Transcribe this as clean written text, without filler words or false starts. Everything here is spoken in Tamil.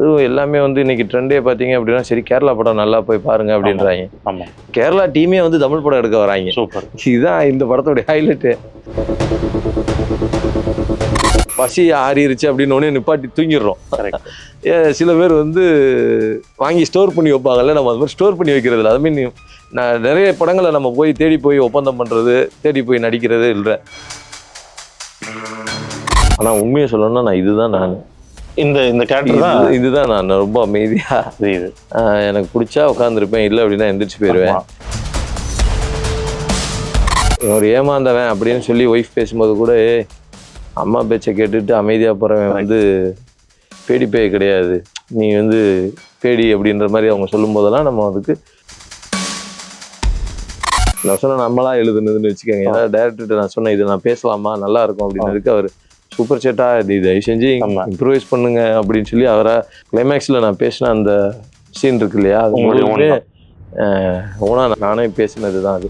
அதுவும் எல்லாமே வந்து இன்னைக்கு ட்ரெண்டே பார்த்தீங்க அப்படின்னா சரி கேரளா படம் நல்லா போய் பாருங்க அப்படின்றாங்க. ஆமாம், கேரளா டீமே வந்து தமிழ் படம் எடுக்க வராங்க. சூப்பர். இதுதான் இந்த படத்தோடைய ஹைலைட்டு. பசி ஆறிருச்சு அப்படின்னு ஒன்னே நிப்பாட்டி தூங்கிடுறோம். சில பேர் வந்து வாங்கி ஸ்டோர் பண்ணி வைப்பாங்கல்ல, நம்ம அது மாதிரி ஸ்டோர் பண்ணி வைக்கிறது இல்லை. அதுமாரி நான் நிறைய படங்களை நம்ம போய் தேடி போய் ஒப்பந்தம் பண்ணுறது, தேடி போய் நடிக்கிறது இல்லை. ஆனால் உண்மையை சொல்லணும்னா நான் இதுதான் நான் இந்த கேரக்டர் தான் இதுதான் நான் ரொம்ப அமைதியாக எனக்கு பிடிச்சா உட்காந்துருப்பேன், இல்லை அப்படின்னா எந்திரிச்சு போயிடுவேன். ஒரு ஏமாந்தவன் அப்படின்னு சொல்லி ஒய்ஃப் பேசும்போது கூட அம்மா பேச்சை கேட்டுட்டு அமைதியாக போகிறவன் வந்து பேடி பேய் கிடையாது, நீ வந்து பேடி அப்படின்ற மாதிரி அவங்க சொல்லும் போதெல்லாம் நம்ம அதுக்கு நான் சொன்ன நம்மளா எழுதுனதுன்னு வச்சுக்கோங்க. ஏன்னா டேரக்டர்கிட்ட நான் சொன்னேன் இது நான் பேசலாமா நல்லா இருக்கும் அப்படின்னதுக்கு அவர் சூப்பர் சேட்டா இது தயவு செஞ்சு இம்ப்ரூவைஸ் பண்ணுங்க அப்படின்னு சொல்லி அவரை கிளைமேக்ஸில் நான் பேசின அந்த சீன் இருக்கு இல்லையா, அது ஓனா நானே பேசினது தான் அது.